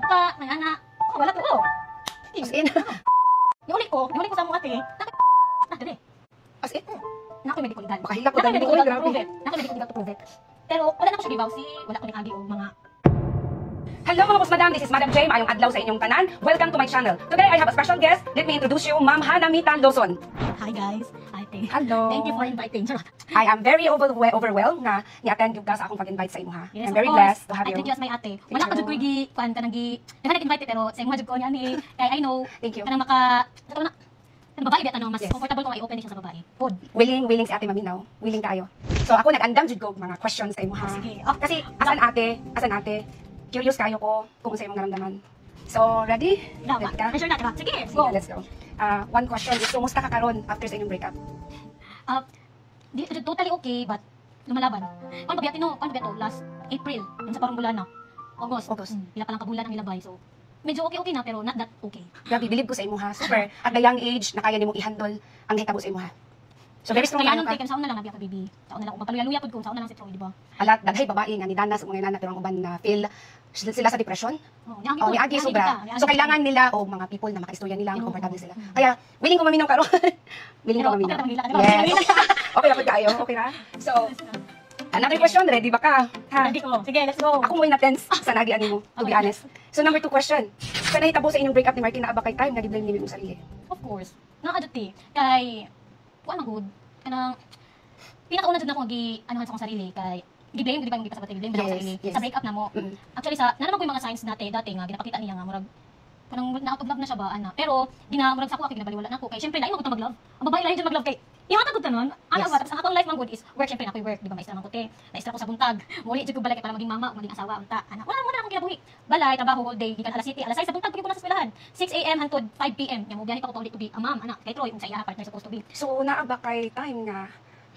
ka, may ana. Oh, wala to. Oh. As in? Niulit ko sa mga ate. Dali. As in? Nako medical legal. Makahila ko dali. Uy, grabe. Nako medical legal to prove it. Pero wala na ko siya gibaw si wala ko ning agi og mga. Hello mga boss madam, this is Madam J. Maayong adlaw sa inyong tanan. Welcome to my channel. Today I have a special guest. Let me introduce you, Ma'am Hanamita Lawson. Hi guys. Hi Te. Hello. Thank you for inviting. I am very overwhelmed na i-attend yung ka sa akong pag-invite sa imo ha. Yes, I'm very of blessed course. to have I you. thank you as my ate. Wala ko jud ko kuan kanang invite pero sa imong jud ko niya ni kay I know. Thank you. Kanang maka kanang babae biya tanong mas comfortable ko ay open siya sa babae. Pod. Willing si Ate Maminaw. Willing kayo. So ako nag-andam jud ko mga questions kay mo ha. Sige. Kasi asan ate, curious kayo ko kung sa imong naramdaman. So, ready? Dapat. Ready ka? Sure na, diba? Sige, Sige, go. let's go. One question is, kumusta ka karon after sa inyong breakup? Totally okay, but lumalaban. Kung ba to? Last April, yung sa parang bulan na. August. Pila pa lang kabulan ang ilabay. So, medyo okay na, pero not that okay. Grabe, believe ko sa imo ha. Super. At the young age, na kaya nimong i-handle ang hitabo sa imo ha. So, very strong kaya ano anong ka. taken, saon na lang nabiya ka, baby. Saon na lang, kung papaluya-luya po ko, saon na lang si Troy, di ba? Alat, daghay babae nga ni Dana sa mga nana, pero ang uban na feel sila sa depression. Oh, Ni Agi sobra. So, kailangan nila, mga people na makaistorya nila, comfortable sila. Kaya, willing ko maminaw karon. Willing ko maminaw. Yes. Okay na po tayo. Okay na? So, another question, ready ba ka? Ha? Ready ko. Sige, let's go. Ako mo na-tense sa nagian mo, to be honest. So, number 2 question. Sa nahitabo sa inyong breakup ni Marky, naaba kay time, nag-blame niyo yung sarili. Of course. Nakadati. Kay, kuha na good. Kanang, pinakauna dyan ako anuhan sa akong sarili. Kay, gi-blame, di ba yung gipasabat, gi-blame ako sa sarili. Yes. Sa breakup na mo. Actually, nanaman ko yung mga signs dati nga, ginapakita niya nga, murag, kanang nakapag-love na siya ba, ana. Pero, murag sa ako ginabaliwala na ako. Kay, syempre, lain mo ko mag-love. Ang babae lain dyan mag-love kay, ihatag ko tanon. Ano ba? Tapos ang akong life man good is work, syempre, nako'y work. Di ba, maestra man ko te. Maestra ko sa buntag. Muli, dyan ko balay para maging mama o maging asawa, unta. Ana, wala mo na akong kinabuhi. Balay, trabaho all day, gikan alas 7, alas 6 sa buntag, pagin ko na sa eskwelahan. 6 a.m. hangtod 5 p.m. Yung biyahe pa ko paulit to be a mom, anak. Kay Troy, sa iya partner supposed to be. So, naaba kay time nga,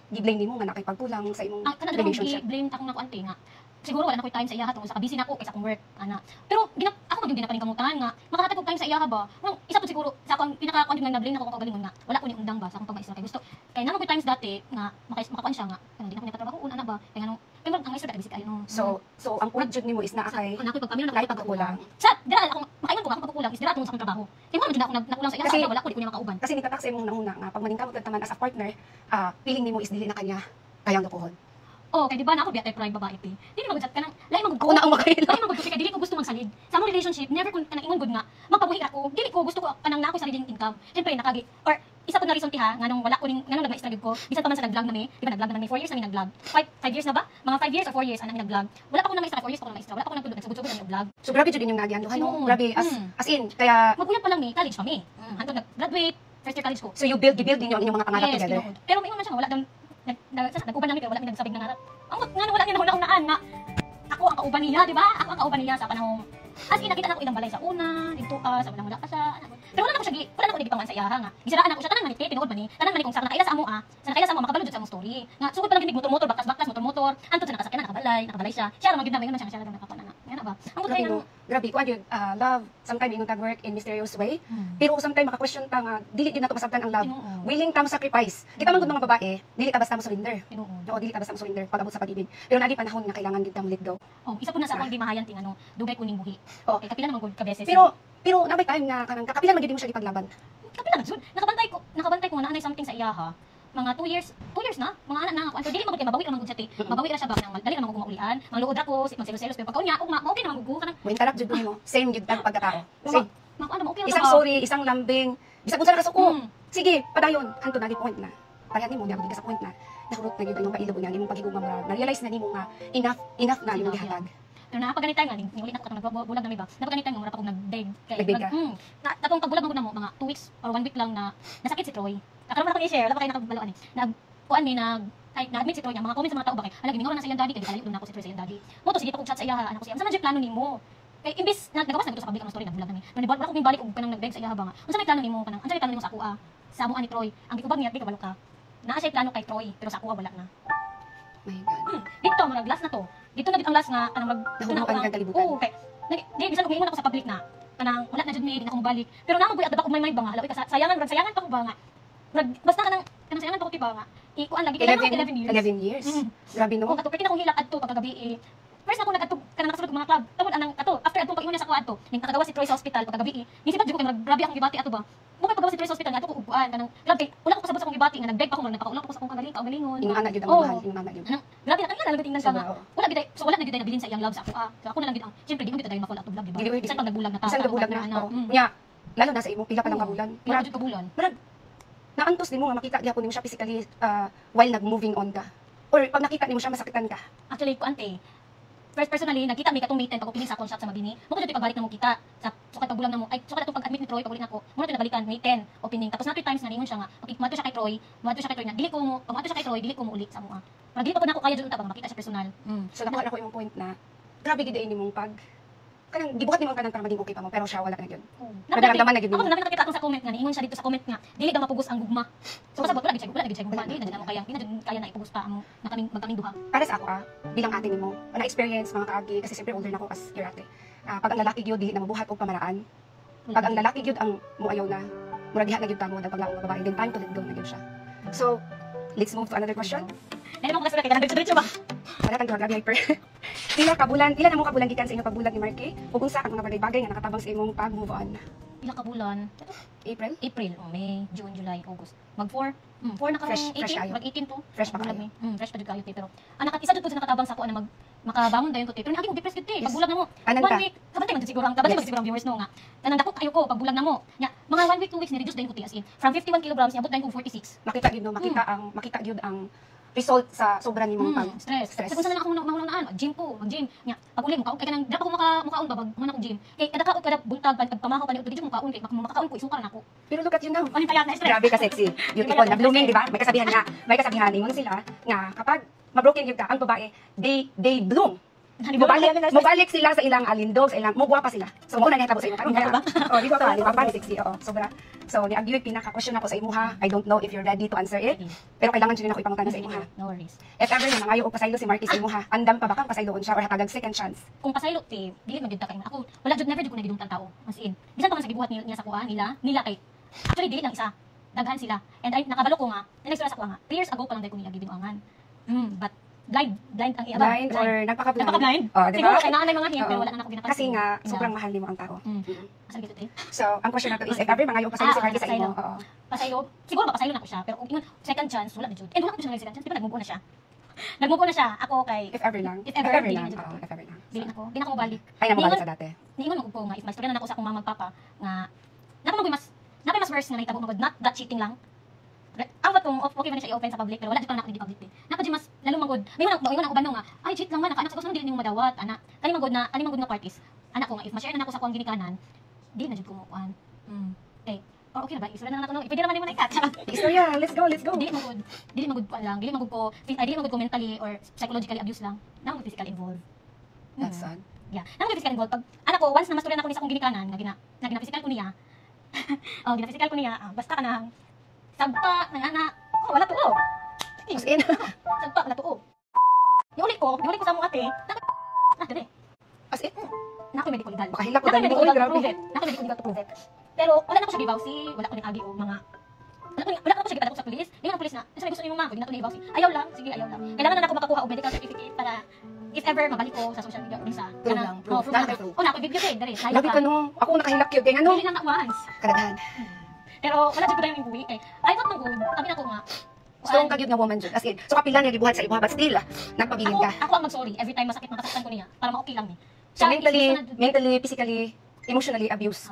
gi-blame nimo nga nakipagkulang sa imong Kanang relationship. blame ta akong nako ante nga. Siguro wala na ko'y time sa iya tungkol sa busy na ko kaysa akong work ana. Pero ako man yung ginapaning kamutan nga makahatag ko time sa iya ba. Nung isa pud siguro sa akong pinaka-kuan na blame nako kung kagalingon nga. Wala ko ni undang ba sa akong pag-maestra kay gusto. Kay naman ko'y times dati nga makakuan siya nga. Kanang di na ko nakatrabaho una ba. Kay nganong pero ang maestra busy kayo no. So ang point jud nimo is naa kay ako pagpamilya kay pagkukulang. Sa dira ako makaingon ko ako pagkukulang is dira tungkol sa akong trabaho. Kay mo man ako nakulang sa iya sa wala ko di ko niya makauban. Kasi nitatak sa imong nahuna nga pag maningkamot ka taman as a partner, feeling nimo is dili na kanya kayang gapuhon. Oh, kay di ba na ako biya pride babae ti. Dili magud kanang lain magud ko. Ako na ang makaila. Lain magud ko kay dili ko gusto magsalid. Sa among relationship, never ko kanang ingon gud nga magpabuhi ako. Dili ko gusto ko kanang na ako sariling income. Syempre nakagi or isa pud na reason ti ha nganong wala ko ning nganong nagmaestra gid ko. Bisan pa man sa nag-vlog na mi, di ba nag-vlog na mi 4 years na mi nag-vlog. 5 years na ba? Mga 5 years or 4 years ana mi nag-vlog. Wala pa ko na maestra 4 years pa ko na maestra. Wala pa ko nagtulog nagsugod-sugod na vlog. So grabe jud inyong nagianduhan no. Oo. Grabe as in kaya Maguyab pa lang mi, college pa mi. Hantod nag-graduate, first year college ko. so you build ninyo ang inyong mga pangarap Yes, together. tinuod. Pero may man siya nga, wala daw nag-uban lang pero wala mi nagsabing nangarap. Ang nga wala niya nahuna-hunaan nga ako ang kauban niya, di ba? Ako ang kauban niya sa panahon. As in, nakita na ko ilang balay sa una, dito sa wala pa siya. Pero wala na ko siya, wala na ko digipangan sa iyaha nga. Gisiraan ako siya, tanan maniti, tinuod man ni. Tanan man ni kung sa nakaila sa amo sa nakaila sa amo, makabalo jud sa among story. Nga, sugod pa lang ginig motor-motor, baktas-baktas, motor-motor. Antod sa nakasakyan, nakabalay siya. Siya ra magid na, man siya nakapana na. Nga na ba? Ang Grabe no. Grabe ko yun, love sometimes ingon tag work in mysterious way. Pero sometimes maka-question ta nga dili gyud nato masabtan ang love. Willing ta mo sacrifice. Kita man gud mga babae, dili ta basta mo surrender. Oo, dili ta basta mo surrender pag-abot sa pag-ibig. Pero nadi panahon nga kailangan gyud ta mo let go. Oh, isa po na sa akong di mahayan ting ano, dugay kuning buhi. Oo. Okay, kapila naman gud ka beses. Pero nabay time nga kanang kakapilan man gyud mo siya ipaglaban. kapila man jud. Nakabantay ko na anay something sa iyaha. Mga 2 years na, mga anak na ako. Anto dili magud kay mabawi ra man gud siya ti. Mabawi ra siya ba nang dali ra man gud maulian. Mangluod ra ko, magselos-selos pero pagkaon niya, ugma, okay naman gud kanang. Mo interrupt jud mo. Same jud ang pagkatao. Same. Okay Isang sorry, isang lambing, bisag unsa nakasuko. Sige, padayon, hanto na di point na. Pareha nimo niya sa point na. Nahurot na gyud ang pailog niya nimong paghigugma mo. Na-realize na nimo nga enough na imong gihatag. Pero napaganita nga niulit ako katong nagbulag na mi ba. Napaganita nga mura pa kog nag-beg. Nag-beg ka? Katong pagbulag mo na mo mga 2 weeks or 1 week lang na nasakit si Troy. Nakaroon na ko ni share, wala pa kayo nakabaloan kuan mi nag-admit si Troy niya, mga comments sa mga tao ba kay, ala gimingaw na sa iyang daddy, kay kalayo na ako si Troy sa iyang daddy. Mo to sige pa kog chat sa iya, anak ko siya. Unsa man jud plano nimo? Kay imbis nagawas na gito sa public ang story nag-vlog nami. Nani wala ko ning balik og kanang nag-beg sa iya ba nga. Unsa may plano nimo kanang? Unsa may plano nimo sa ako sa amo ani Troy? Ang gikubag niya di kabalo ka. Naa siya plano kay Troy, pero sa ako wala na. My God. Dito mo last na to. Dito na bit ang last nga kanang Nahuhukan kang kalibutan. Oo, kay di bisan og ingon ako sa public na kanang wala na jud mi di na ko mabalik. Pero namo buy at ba ko may ba nga, lawi ka sayangan pa ko ba nga. Basta kanang sayangan pa ko ti ba nga. Ikuan lagi kay 11 years. 11 years. Grabe no. Kung katong kina kong hilak adto pagkagabi first na ako nag-atog kanang nakasulod mga club. Tungod anang ato, after atong pag-ingon niya sa kuadto, ning nakagawa si Troy sa hospital pagkagabi. Ning sipat jud ko kay grabe akong gibati ato ba. Mo kay paggawa si Troy sa hospital nga ato ko upuan kanang club kay wala ko kasabot sa akong gibati nga nag-drive pa ko nagpakaula ko sa akong kaugalingon. Yung anak gyud ang Oo. mahal, yung anak gyud. Anong, grabe na kanila tingnan ka nga. Oo. Wala gid so wala na gid nabilin sa iyang love sa ako. So ako na lang gid ang syempre di mo gid tayo ma-fall out of love, di ba? Dili, Bisan pag nagbulag na ta. Isang gabulag na. ano. Oo. Nya, lalo na sa imo pila pa lang kabulan. Wala jud kabulan. Naantos din mo nga makita gyapon nimo siya physically while nag-moving on ka. Or pag nakita nimo siya masakitan ka. Actually ko ante. First personally, nakita mi katong meeting pag opening sa akong shop sa Mabini. Mo ko jud pagbalik na mo kita sa sukad pagbulang na mo. Ay sukad atong pag-admit ni Troy pagbalik nako. Mo na nabalikan May 10 opening. Tapos na 3 times na ningon siya nga. Pag mato siya kay Troy, nga dili ko mo, pag mato siya kay Troy, dili ko mo ulit sa mo. Para dili pa ko nako kaya jud unta bang makita siya personal. So nakuha na ko imong point na grabe gid ay nimong pag kanang gibuhat nimo kanang para maging okay pa mo pero siya wala na gyud. Nadaramdaman na gyud Ako nimo. na nakita akong sa comment nga niingon siya dito sa comment nga dili daw mapugos ang gugma. So kasabot wala gid siya gugma. Dili na mo kaya, kaya na ipugos pa amo na kaming duha. Para sa ako bilang ate nimo, na experience mga kaagi kasi siyempre older na ako as your ate. Pag ang lalaki gyud dili na mabuhat og pamaraan. Pag ang lalaki gyud ang muayaw na murag diha na gyud ta mo paglaong nga babae then time to let go na gyud siya. So, let's move to another question. Dili mo kasi kay kanang diretso ba? Wala kang grabe hyper. Pila na mo kabulan gikan sa inyong pagbulag ni Marky? Ug unsa ang mga bagay-bagay nga nakatabang sa imong pag-move on? Pila ka bulan? April? April, May, June, July, August. Mag 4. 4 na Fresh karong 18, kayo. mag 18 to. Fresh pa Bulag kayo. mi. Fresh pa jud kayo te pero anak isa jud ko sa nakatabang sa ko na makabangon dayon ko te. Pero nagi mo depressed gid te. Yes. Pagbulag na mo. Anan 1 ka? week, kabantay man jud siguro ang kabantay Yes. man siguro ang viewers no nga. Kanang dako kayo ko pagbulag na mo. Nya, mga 1 week 2 weeks ni reduce dayon ko te as in. From 51 kilograms niabot dayon ko 46. Makita gyud no, makita gyud ang result sa sobra nimong pag Stress. stress. Sa kung saan na ako mahunaan, gym ko, mag-gym. Nya, pag uli mo kaon kay kanang dako ko mukaon ba pag man ako gym. Kay kada kaon kada buntag pag pamahaw pa ni udto mukaon kay makakaon ko isuka na ako. Pero look at you now. Ano payat na stress. Grabe ka sexy. Beautiful na blooming, di ba? May kasabihan ingon sila nga kapag mabroken gyud ka ang babae, they bloom. Mobalik sila sa ilang alindog, sa ilang mugwa pa sila. So mo na nahitabo sa imo karon kaya. Oh, di ba ka? Di ba pa ni sexy? Oo, sobra. So ni agyud pinaka-question ako sa imo ha. I don't know if you're ready to answer it. Pero kailangan jud na ako ipangutana sa imo ha. No worries. If ever na nangayo og pasaylo si Marky sa imo ha, andam pa ba kang pasayloon siya or hatagag second chance? Kung pasaylo ti, dili man jud ta kay ako. Wala jud never jud ko nagidungtan tao. As in, bisan pa man sa gibuhat niya sa kuha nila kay. Actually dili lang isa. Daghan sila. And I nakabalo ko nga, next sa kuha nga. 3 years ago pa lang dai ko nila gibinuangan. But blind ang iya ba? Blind or Nagpaka-blind? Oh, di Siguro ba? kay naanay mga hint pero Oo. wala na ako ginapansin. Kasi nga sobrang mahal nimo ang tao. Asa gito te? So, ang question nato is if ever mangayo og pasaylo si Marky sa imo. Oo. Pasaylo. Siguro ba pasaylo na ko siya, pero kung ingon second chance wala na jud. And wala ko siya second chance, di ba nagmove on na siya. Nagmove on na siya. Ako kay If ever lang. If ever, dili lang. na jud. Oo, if ever lang. dili na ko. Di na ako mabalik. Ay na mabalik sa dati. Niingon mo ko nga if mas na ako sa akong mama papa nga napay mas worse nga nahitabo mo not that cheating lang. Ang ba't kung okay man siya i-open sa public pero wala jud pa na ako di public. Napa di mas lalo magod. May mga ingon ako banong nga ay cheat lang man naka anak sa gusto dili nimo madawat ana. Kani magod na parties. Anak ko nga if ma-share na nako sa akong ginikanan, dili na jud ko mo kuan. Okay. Or okay na ba? Isura na nato no. Pwede naman nimo na ikat. Istorya, let's go. Dili magod kuan lang. Dili magod ko mentally or psychologically abuse lang. Namo physical involved. That's sad. Yeah. Namo physical involved pag anak ko once na masturya na ko ni sa akong ginikanan nga gina physical ko niya. Gina physical ko niya. Basta ka nang sagpa ng ana. Wala tuo. As in, Sagpa wala tuo. Niulit ko sa mo ate. Dali. as in, Nako medical legal. baka hilak ko Nako dami medical ko, legal to grabe. prove it. Nako medical legal to prove it. Pero wala na ko siya gibawsi, wala ko ning agi og mga wala ko siya gipadako sa pulis. Di man pulis na. Sa gusto nimo ma, pwede na to ni ibawsi. Ayaw lang, sige ayaw lang. Kailangan na ako makakuha og medical certificate para if ever mabalik ko sa social media or sa Prove lang, prove. prove Dahil lang. may prove. Oh, na ako video kay dali. grabe ka no. Ako nakahilak yun. Kaya ano, Dili lang na once. kadaghan. Pero wala jud ko dayon buwi kay. I thought man good. Sabi na ko nga. Strong ka yun nga woman dyan. As in, so kapila niya gibuhat sa ibuha, but still, nagpabilin ka. Ako ang mag-sorry every time masaktan ko niya para ma-okay lang ni. So mentally, physically, emotionally abuse.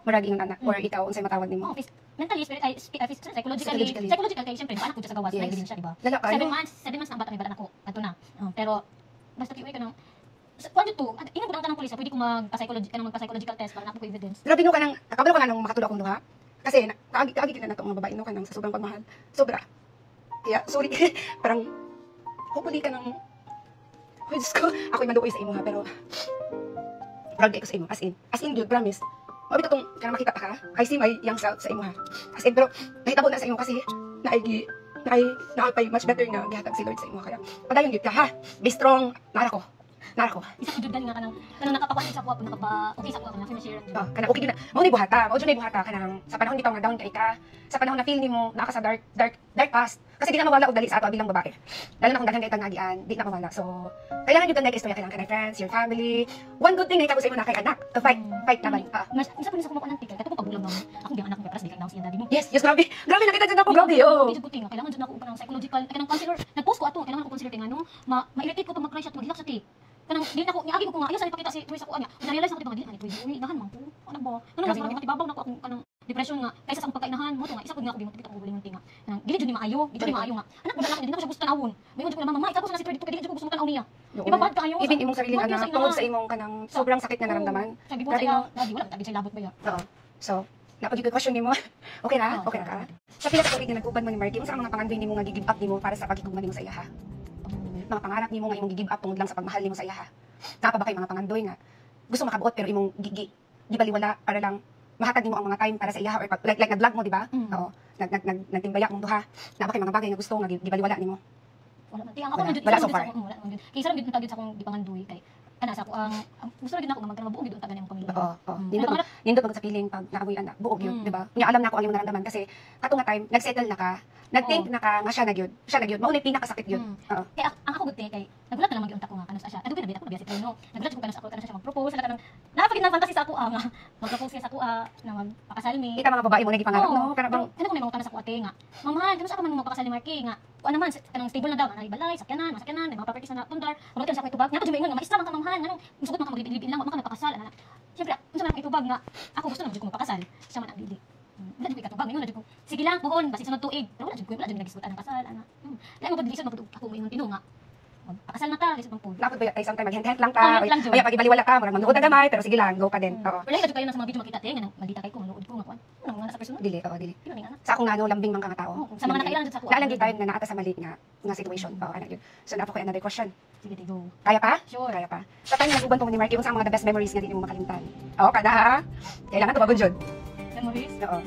Maragi ng anak, or ikaw, unsay matawag nimo. Mentally, psychologically kay syempre anak ko siya sa gawas, Yes. like din siya, di ba? Lala ka, 7 ano? months na bata may bata nako. Ato na. Pero basta kiuwi ka nang kuan to, ingon ko ng pulis, pwede ko magpa-psychological test para napo ko evidence. Grabe no ka nang, nakabalo ka na nang makatulog akong duha. Kasi, kaagi ka na itong mga babae no ka nang sa sobrang pagmahal. Sobra. Kaya, sorry, parang, hopefully ka nang, oh, Diyos ko, ako'y maluoy sa imo ha, pero, proud ko sa imo, as in, dude, promise. Mabit itong, kaya makita pa ka, I see my young self sa imo ha. As in, pero, nahitabo na sa imo kasi, naay much better nga gihatag si Lord sa imo. Kaya, padayon yun ka ha, be strong, nara ko. Nako. Isa ko jud gani nga kanang nakapakuan sa kuha po okay sa kuha kanang finish Oh, kanang okay gyud na. Mao ni buhata, mao jud ni buhata kanang sa panahon bitaw nga down kay ka, sa panahon na feel nimo naa ka sa dark past. Kasi di na mawala og dali sa ato bilang babae. Lalo na kung daghan kay tangagian, di na mawala. So, kailangan jud ka istorya kailangan ka ng friends, your family. One good thing na ikaw sa imo na kay anak, to fight naman. Mas isa pa ni sa kuha ng ticket katong pagulang naman. Ako di anak mo paras di kay naw siya daddy mo. Yes, grabe. Grabe nakita jud ako, grabe. Oh. Di jud ko tinga kailangan jud ako kanang psychological kanang counselor. Nag-post ko ato kailangan ako counselor tinga no. Ma-irritate ko pag mag-cry siya mag-relax sa ti. Kanang dili nako niagi ko nga ayo sa ipakita si Troy sa kuha niya. Na-realize ako di ba dili ani Troy. Uy, dahan man ko. Ano ba? Kanang mas matibabaw nako akong kanang depression nga kaysa sa akong pagkainahan mo to nga isa pud nga ako gimot ko guling tinga. Kanang dili jud ni maayo, dili maayo nga. Anak ko dili na ko siya gusto tanawon. Mayon jud ko na mama, ikaw na si Troy dito dili jud ko gusto tanaw niya. Iba bad kayo. Even imong sariling anak tungod sa imong kanang sobrang sakit nga naramdaman. Sabi ko sa daddy wala tagi sa labot ba ya. Oo. So, napag-yung question nimo. Okay na? Okay na ka? Sa pila ka tuig na nag-uban mo ni Marky, unsa ang mga pangandoy nimo nga gi-give up nimo para sa pagigugma nimo sa iyaha? Mga pangarap nimo nga imong gi-give up tungod lang sa pagmahal nimo sa iyaha. Napa ba kay mga pangandoy nga gusto makabuot pero imong gibaliwala para lang mahatag nimo ang mga time para sa iyaha or like nag-vlog mo, di ba? Oo. Nagtimbaya mong duha. Napa kay mga bagay nga gusto nga gibaliwala nimo? Wala man. Tiyang ako man jud Wala so far. wala man jud. Kay isa lang jud tagid sa akong gipangandoy kay kana sa ako ang gusto rin ako nga magkanang buong gid unta ganang pamilya. Oo. Nindot magud sa feeling pag naamoy anak, buog yun, di ba? Nya alam na ako ang imong naramdaman kasi katong nga time nagsettle na ka, nag-think na ka nga siya na gyud. Mao na pinakasakit gyud. Oo. Kaya ang ako gud kay nagulat na lang gyud unta ko nga kanus siya. Adugo na bida ko biya si Troy no. Nagulat ko kanus ako kanus siya mag-propose sila kanang napakit na fantasy sa ako nga mag-propose siya sa ako na magpakasal mi. Kita mga babae mo na gipangarap no, kana bang Ano ko may mga kanus sa ako ate nga. Mamahan, kanus ako man magpakasal ni Marky nga. Kuan naman kanang stable na daw na ibalay, sakyanan, may mga properties na tundar. Pagkat sa ako itubag, nga to ingon nga maistra man ka mamahan, anong musugot man ka maglibin lang, wa man ka magpakasal ana. Siyempre, unsa man ang itubag nga ako gusto na jud ko magpakasal. Siya man ang dili. Wala jud ko ikatubag, ingon na jud ko. Sige lang, puhon basi sunod tuig. Pero wala jud nagisgot ang kasal ana. Kaya mo pagdilisod magtud ako mo ingon tino nga. Magpakasal na ta, lisod bang po. napod ba ay sometime maghent-hent lang Oh, ta. lang jud. Kaya pag ibaliwala ka, murag manood na gamay pero sige lang, go ka din. Oo. Wala jud kayo na sa mga video makita te nga magita kay ko manood ko nga kuan. Ano nga sa personal? Dili, oo, dili. Pino ni nga. Sa akong nga lambing man ka nga tao. Sa mga nakailan jud sa ako. Laalang gyud tayo nga naata sa mali nga situation. Oo, ana gyud. So napo ko another question. Sige, go. Kaya pa? Sure. Kaya pa. Sa time nga nag-uban mo ni Marky, unsa ang mga the best memories nga di mo makalimutan? Oo, kada ha. Kailangan tubagon jud. Memories? Oo.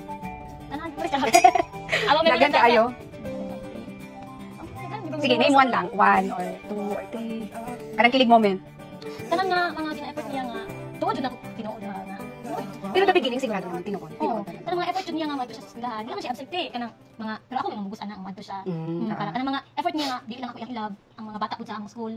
Ano memories ka? Alo Lagyan ka ayo. Sige, Sige, name one lang. 1 or 2 or 3. Kanang kilig moment. Kanang nga mga gina-effort niya nga tuwa jud ako tinuod nga. Pero the beginning sigurado naman tinuod. Oo. Kanang mga effort jud niya nga madto siya sa eskwelahan. Di lang siya absente kanang mga pero ako yung mabugus ana ang madto siya. Kanang mga effort niya nga dili lang ako yung love ang mga bata pud sa among school.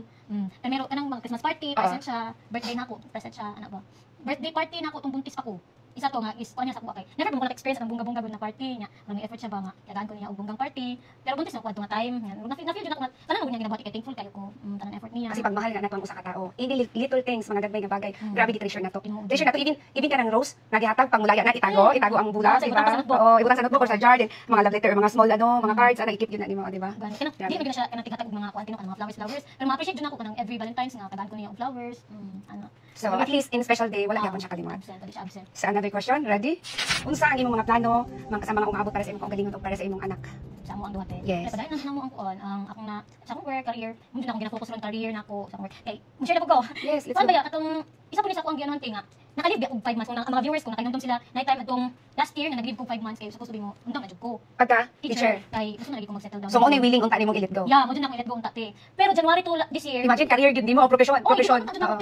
Pero kanang mga Christmas party, present siya, birthday nako, present siya ana ba. Birthday party nako tong buntis pa ko. Isa to nga is kuan niya sa kuha kay. Never mo ko experience ang bunga-bunga na party niya. May effort siya ba nga. Yagaan ko niya og bunggang party. Pero buntis na ko nga time. Na-feel jud ako nga kanang niya ginabuhat kay thankful kayo ko. Tanan effort niya. Kasi pagmahal nga nato ang usa ka tao. Hindi little things, mga dagmay nga bagay. Grabe di treasure nato. Treasure nato even kanang rose nga gihatag pang mulaya na itago ang bula, di ba? Oo, ibutan sa notebook or sa jar din. Mga love letter or mga small mga cards ana i-keep yun na nimo, di ba? Di na siya kanang tinghatag og mga kuan mga flowers. Pero ma-appreciate jud nako kanang every Valentine's nga tagaan ko niya og flowers. Ano. So at least in special day wala gyapon siya kalimot. Absent. So another question, ready? Unsa ang imong mga plano sa mga umaabot para sa imong kaugalingon o para sa imong anak? Sa mo ang duhate. Yes. Kaya padayon na mo ang kuan ang akong na sa akong work career, mo din akong gina-focus ron career nako sa akong work. Kay mo share na ko. Yes, let's Kuan go. ba ya katong isa po ni sa akong gianon nga nakalib ya og 5 months kung ang mga viewers ko nakainom sila night time atong last year nga naglib ko 5 months kay supposed to be mo undang na jud ko. Pagka teacher. Kay gusto na lagi ko mag-settle down. So mo na willing unta nimong i-let go. Yeah, mo din ako i-let go unta te. Pero January to this year. Imagine career gyud nimo o profession. Oh, Profession. Oo.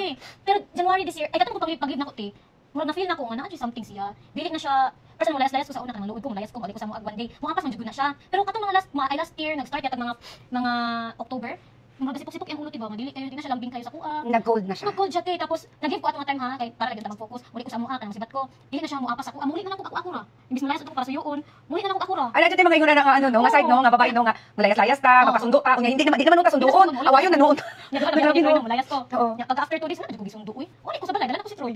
Pero January this year, ay katong pag-give nako te. Murag na feel na ko nga na something siya. Dili na siya person mo layas ko sa una kanang luod ko, malayas ko, balik ko sa mga one day. Mo apas man jud na siya. Pero katong mga last year nag-start yata mga October. Mga sipok-sipok yung ulo tiba, dili kayo di na siya lambing kayo sa kuha. Nag-gold na siya. Nag-gold siya te, tapos nag-give ko ato nga time ha, kay para lagi mag-focus. Muli ko sa mua kanang sibat ko. Dili na siya mo apas ako. Muli na lang ko ako ra. Imbis malayas ko para sa yuon. Muli na lang ko ako ra. Ala jud mga ingon na nga ano no, nga side no, nga babae no nga mulayas-layas ta, mapasundo ka, unya hindi naman nun kasunduon. Awayon na noon. Grabe no, malayas ko. Oo. Nya pag after 2 days na ko gisundo uy. Muli ko sa balay, dala ko si Troy.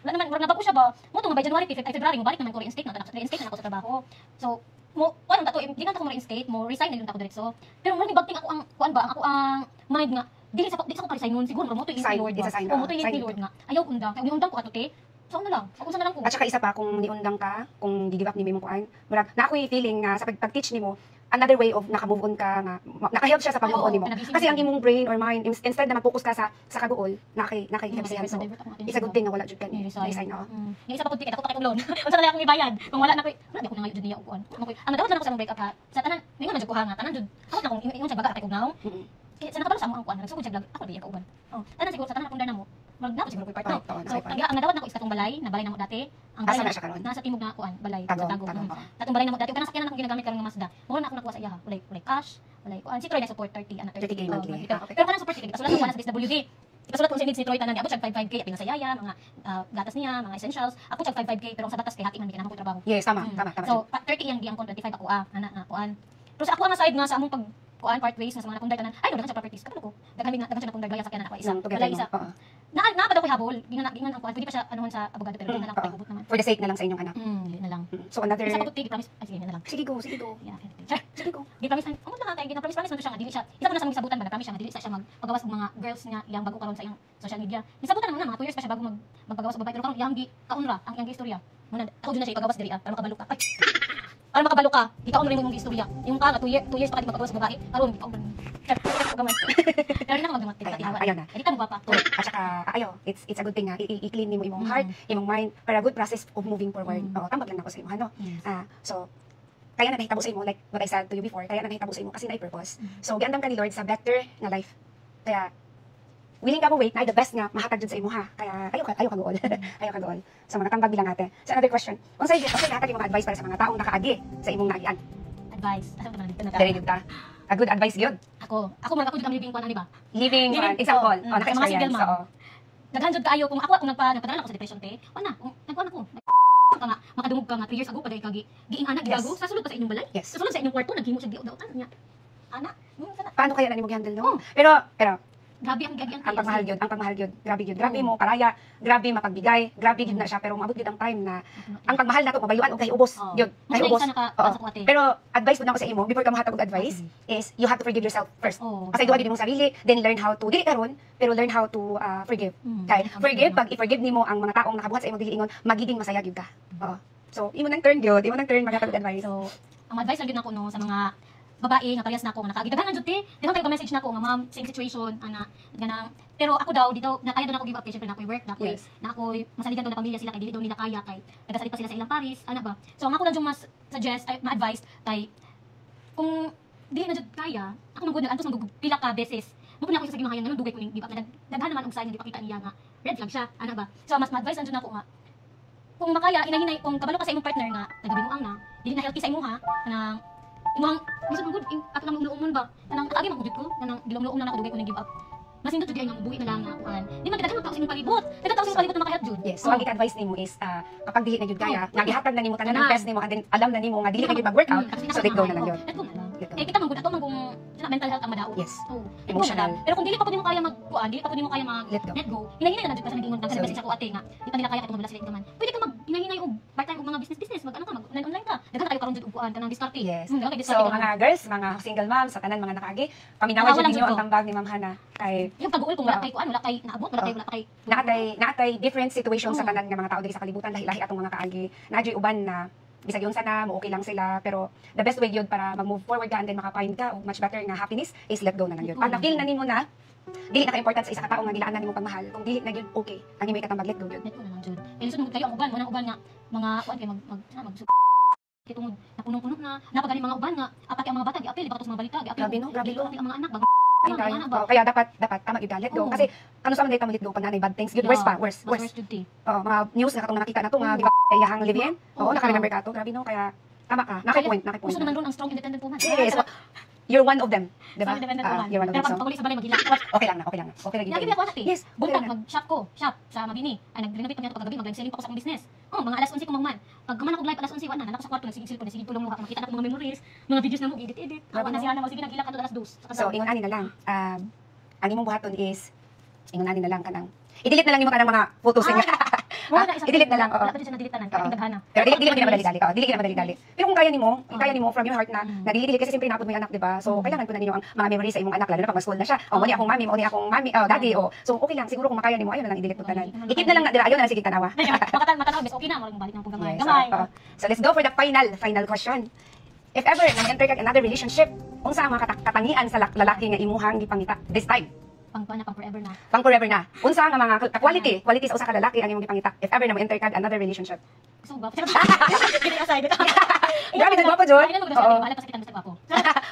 Wala naman, murag nabago siya ba? Mo to nga by January, February, mo balik naman ko reinstate na, reinstate na ako sa trabaho. So, mo kuan ta to, di na ako reinstate, mo resign na yun ako diretso. Pero murag bagting ako ang kuan ba, ako ang mind nga dili sa ko pa resign nun, siguro mo to Sign, ni Lord. it's a sign, O mo to sign ni Lord nga. Ayaw undang, kay undang ko ato te. So ano lang, ako na lang ko. At saka isa pa kung niundang ka, kung gi-give up ni mo kuan, murag na ako feeling nga sa pag-teach nimo another way of naka-move on ka nga naka-help siya sa pag-move on nimo. Kasi ang imong brain or mind instead na mag-focus ka sa kaduol, naka-help siya. So, it's a good thing nga wala jud ka ni resign na. Yung isa pa pud ticket ako kay loan. Unsa na akong ibayad? Kung wala na ko, wala ko na ngayon jud niya og kuan. Ang dawat na ako sa break up ha. Sa tanan, ningon na jud ko ha nga tanan jud. Ako na kung ingon sa baga kay ugnaw. Kaya sa nakabalo sa amo ang kuan, nagsugod siya vlog, ako di kauban. Oh, tanan siguro sa tanan akong na mo. Mag na siguro ko part no. So ang nadawat nako is katong balay, na balay namo dati. Ang balay Asa na siya karon? nasa timog na kuan, balay Tago, sa Tago. tago. Katong balay namo dati, kana sakyanan akong ginagamit karon nga Mazda. Mura na ako nakuha sa iya ha. Walay cash, walay kuan si Troy na support 30 ana 30K monthly. Okay. Pero kanang support kay kasulat ko na sa DSWD. Ipasulat ko sa needs ni Troy tanan niya, abot siya 55k apil sa yaya, mga gatas niya, mga essentials. Ako siya 55k pero ang sa batas kay hati man mi kanang ko trabaho. Yes, tama, tama. 30 yang giyang kon 25 ako ana na kuan. Pero sa ako ang side nga sa among pag kuan part ways nga sa mga nakundar tanan. Ay, dagan sa properties kapalo ko. Daghan siya nakundar gaya sa kanya ako isa. Wala isa. Na pa daw ko habol. Gingan ang kuan pwede pa siya anuhan sa abogado pero di na lang ko ibubot naman. For the sake na lang sa inyong anak. Di na lang. So another... Isa pa puti, promise. Ay, sige, na lang. Sige go, sige go. Yeah, Sige go. Gi-promise ang umot lang kay gi-promise man siya nga dili siya. Isa pa na sa mga sabutan ba na promise siya nga dili siya magpagawas og mga girls niya iyang bago karon sa iyang social media. Nisabutan naman na mga 2 years pa siya bago magpagawas og babae pero karon iyang gi kaunra ang iyang istorya. Muna ako din na siya ipagawas diri para makabalo ka. Ay. Para makabalo ka, ikaw rin mo yung istorya. Yung ka nga 2 years pa ka di magpagawas sa babae, karon ikaw rin. Gamay. Pero di na ako magdamat tihawa. Ayun na. Edita mo ba pa? At saka, it's a good thing nga, i-clean nimo imong heart, imong mind, para good process of moving forward. Tambag lang ako sa imo, ano? So, kaya na nahitabo sa imo, like what I said to you before, kaya na nahitabo sa imo kasi na purpose. So, giandam ka ni Lord sa better nga life. Kaya, willing ka mo wait, na the best nga, mahatag dyan sa imo ha. Kaya, ayaw ka gool. Ayaw ka gool. So, mga tambag bilang ate. So, another question. Unsay hatag yung mga advice para sa mga taong nakaagi sa imong naian? Advice. Asa ko dito na. Very good ta. A good advice gyud. Ako man ako jud ang living kuan ani ba? Living example. Naka-experience. Oo. Daghan jud kaayo kung ako nagpadala ako sa depression te. Wala, nagkuan ako. Ka nga makadungog ka nga 3 years ago paday kagi giing anak gigago sa sulod pa sa inyong balay. Sa sulod sa inyong kwarto naghimo siya diot-daotan niya. Ana, paano kaya na nimo gi-handle no? Pero grabe ang gagi ang pagmahal gyud, grabe gyud. Grabe mo paraya, grabe mapagbigay, grabe gyud na siya pero maabot gyud ang time na ang pagmahal nato mabayuan og kahubos gyud. Kahubos. Pero advice pud nako sa imo before ka mohatag og advice is you have to forgive yourself first. Kasi duha gyud imong sarili, then learn how to dili karon pero learn how to forgive. Kay forgive pag i-forgive nimo ang mga taong nakabuhat sa imong dili ingon, magiging masaya gyud ka. Oo. So imo nang turn gyud, imo nang turn maghatag og advice. So ang advice lang gyud nako no sa mga babae nga parehas nako nga nakaagidaghan jud ti daghang kay message nako nga ma'am same situation ana ganang pero ako daw dito na kaya daw nako give up syempre na ako work na ako masaligan daw na pamilya sila kay dili daw nila kaya kay nagasalit pa sila sa ilang paris ana ba so ang ako lang yung mas suggest ay ma-advise kay kung dili na jud kaya ako magud antos pila ka beses mo na ako sa gimahayan nganong dugay ko ning give up na daghan naman og sign nga gipakita niya nga red flag siya ana ba so mas ma-advise lang jud nako nga kung makaya inahinay kung kabalo ka sa imong partner nga nagabinuang na dili na healthy sa imuha kanang imong bisan magud ato lang umuumon ba kanang kaagi man gud ko kanang gilom-lom na ako dugay ko ning give up mas indot jud nga buhi na lang nga kuan di man kita tao sa imong palibot kita tao sa imong palibot na makahelp jud yes so ang advice nimo is kapag dili na jud kaya nga gihatag na nimo tanan ang best nimo and then alam na nimo nga dili ka jud mag-workout so let go na lang jud eh kita man gud ato man kung mental health ang madao yes so emotional pero kung dili pa pud nimo kaya mag-kuan dili pa pud nimo kaya mag let go hinahinay na jud pa sa nag-ingon nang sa ko ate nga di pa nila kaya katong wala sila ikaman pwede ka mag hinahinay og part-time og mga business mag ano ka mag online ka daghan kayo karon jud og kuan kanang diskarte yes so mga girls mga single moms sa tanan mga nakaagi paminawan jud ninyo ang tambag ni Ma'am Hana kay yung pag-uul kung wala kay kuan wala kay naabot wala kay naatay different situations sa tanan nga mga tao diri sa kalibutan lahi-lahi atong mga kaagi naadyoy uban na bisag yun sana mo okay lang sila pero the best way yun para mag-move forward ka and then maka-find ka og much better nga happiness is let go na lang yun pag na-feel na nimo na dili na ka-important sa isa ka tao nga gilaan na nimo pagmahal kung dili na yun okay ang imay katambag let go yun let go na lang jud kay lisod kayo ang uban mo nang uban nga mga kuan kay mag kitungod napunong-puno na napagani mga uban nga apat ang mga bata giapil ibatos mga balita giapil grabe no grabe no ang mga anak kaya dapat tama gyud let go kasi kano sa man dayta let go pag nanay bad things gyud worse jud ti mga news na katong nakita nato nga iyahang live-in naka-remember ka to grabe no kaya tama ka naki-point gusto naman ron ang strong independent woman yes you're one of them diba you're one of them pero pag paguli sa balay maghila okay lang na lagi ako natin yes buntag mag-shop ko shop sa Mabini ay nag-renovate pa niya paggabi mag-live selling pa ko sa akong business mga alas 11 ko magman pag guman ako live alas 11 wala na ako sa kwarto nagsigil ko tulong luha makita na ko mga memories mga videos na mo edit awa na sila na magsige nagila kadto alas 2 so ingon ani na lang ang imong buhaton is ingon ani na lang kanang i-delete na lang nimo kanang mga photos niya i-delete na lang wala pa din siya na-delete tanan kaya daghana pero dili ka na madali-dali dili ka na madali-dali pero kung kaya nimo from your heart na dili kasi siyempre napod mo yung anak diba so kailangan ko na ninyo ang mga memories sa imong anak lalo na pag mag-school na siya mo ni akong mami mo ni akong daddy so okay lang siguro kung makaya nimo ayo na lang i-delete mo tanan i-keep na lang dira ayo na lang sige tanawa makatanaw bes okay na mo balik nang gamay so let's go for the final question if ever nang enter ka another relationship unsa ang mga katangian sa lalaki nga imuhang gipangita this time pang forever na. Pang forever na. Unsa nga mga quality sa usa ka lalaki ang imong gipangita if ever na mo enter kag another relationship. Gusto mo ba? Gini ka side. Grabe ka gwapo jud. Ay, ano magdasal, bahala pa sa kita gusto gwapo.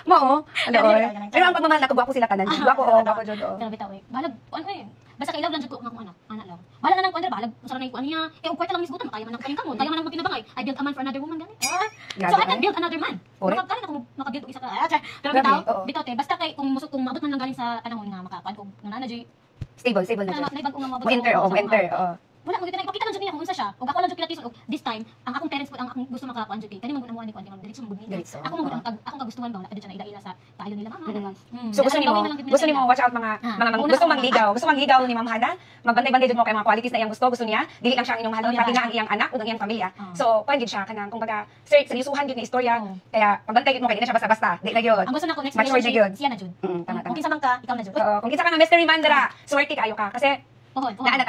Mao, ano oy. Pero ang pagmamahal nako gwapo sila tanan. Gwapo gwapo jud. Pero bitaw eh. Balag, ano eh. Basta kailaw lang jud ko nga kung ana lang. Bahala na nang kuan balag, usa na ko niya. Kay ugkwat lang misgutan makaya man ang kayang kamot. Kaya man ang pinabangay. I built a man for another woman gani. So I can build another man. Makakali na ko makabuild og isa ka. Pero bitaw te, basta kay kung maabot man lang galing sa panahon nga makakuan ko nang ana jud. Stable na jud. Naibag ko nga mabot. Enter. Wala mo kita ipakita lang jud niya kung unsa siya. Ug ako lang jud kinatison og this time ang akong parents ko ang akong gusto makakuan jud kay kani man gud ni kuan kay diretso mo gud nila. Ako mo gud akong kagustuhan ba wala jud siya na ila sa payo nila mama. So gusto nimo watch out mga gusto mangligaw ni Ma'am Hana. Magbantay-bantay jud mo kay mga qualities na iyang gusto niya. Dili lang siya ang inyong halon pati nga ang iyang anak ug ang iyang pamilya. So kuan gid siya kanang kumbaga seryosohan jud nga istorya. Kaya pagbantay gid mo kay di na siya basta-basta. Di na gyud. Ang gusto nako next relationship relationship siya na jud. Tama. Kung kinsa man ka, ikaw na jud. Kung kinsa ka nga mystery man dara, swerte kayo ka kasi Pohon. Naana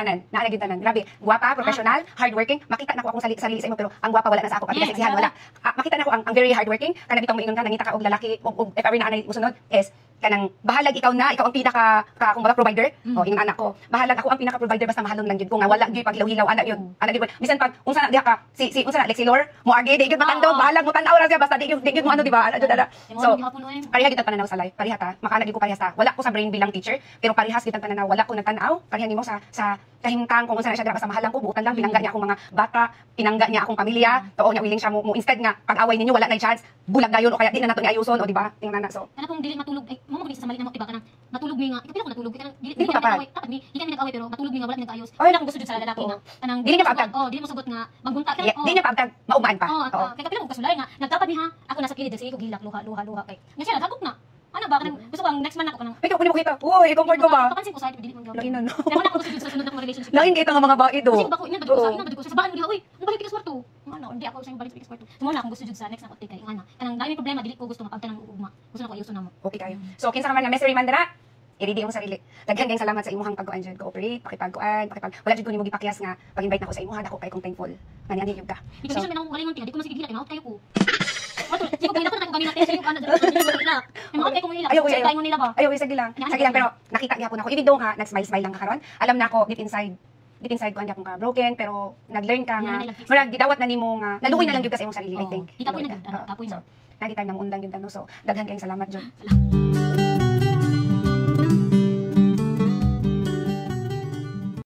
gyud tanan. Grabe, gwapa, professional, hardworking. Makita nako akong sarili sa imo pero ang gwapa wala na sa ako. Pati seksihan wala. Makita nako ang very hardworking. Kana bitong moingon ka nangita ka og lalaki og if ever na anay musunod is kanang bahalag ikaw ang pinaka kumbaga provider o ingon anak ko. Bahalag ako ang pinaka provider basta mahalon lang gyud ko nga wala gyud paghilaw-hilaw ana gyud. Ana gyud. Bisan pag unsa na diha ka si unsa na Lexi Lore mo agi di gyud matandog bahalag mo tan-aw ra siya basta di gyud mo ano di ba? Ana gyud ana. So pareha gyud ang pananaw sa life. Pareha ta. Makaana gyud ko parehas ta. Wala ko sa brain bilang teacher pero parehas gyud ang pananaw. Wala ko nagtan-aw. Pareha nimo sa kahimtang kung unsa na siya dira basta mahalang ko buutan lang pinangga niya akong mga bata, pinangga niya akong pamilya. Tuo niya willing siya mo instead nga pag-away ninyo wala na chance bulag dayon o kaya di na nato ni ayuson o di ba? Tingnan na so. Kana kung dili matulog ay mo magisa sa mali na mo tiba kanang natulog mi nga. Ikaw ko natulog kanang dili Dili kami ka pa. nag-away. Tapos di kami nag-away pero matulog mi nga wala mi nag-ayos. Ay. Wala akong gusto jud sa lalaki nga. Kanang Dili niya paabtag. Dili mo sugot nga magbunta Di niya paabtag maumaan pa. Oo. Kay kapila ko kasulay nga nagtapat ni ha. Ako nasa kilid sige ko gilak luha kay. Nga siya naghagok na. Ano ba kanang gusto ko ang next man ako kanang Ikaw kunin mo kita. Uy, comfort ko ba? Papansin ko sa dili man gawin. Lagi na no. Pero wala ko gusto jud sa sunod na relationship. Lain kita nga mga bae do. Kasi ba ko inyan ba ko sa ina ba ko sa bahan mo diha oy. Ang balik ka sa kwarto. Ano, hindi ako sa balik sa kwarto. Tumo na akong gusto jud sa next na kote kay ngana. Kanang dami problema dili ko gusto mapagtan ng ugma. Gusto na ko ayuson namo. Okay kayo. So kinsa ka man nga mystery man dira? I-ready mo sarili. Daghan kayong salamat sa imuhang pagkuan jud cooperate, pakipagkuan. Wala jud ko nimo gipakyas nga pag-invite nako sa imuha dako kay kong thankful. Ngani gyud ka. Ikaw bisan na akong galingon tiya, di ko masige gila kay maot kayo ko. Wato, di ko gila ko na ko ganina tayo kana dira. Maot kay ko nila. Sa tayo nila ba? Ayaw, sige lang pero nakita gyapon ako even though nga nag-smile lang ka karon. Alam na ako deep inside ko andi akong ka broken pero nag-learn ka nga. Murag gidawat na nimo nga naluoy na lang gyud ka sa imong sarili I think. Ikapoy na gyud, kapoy na. Nakita na mo undang gyud so daghan kayong salamat jud.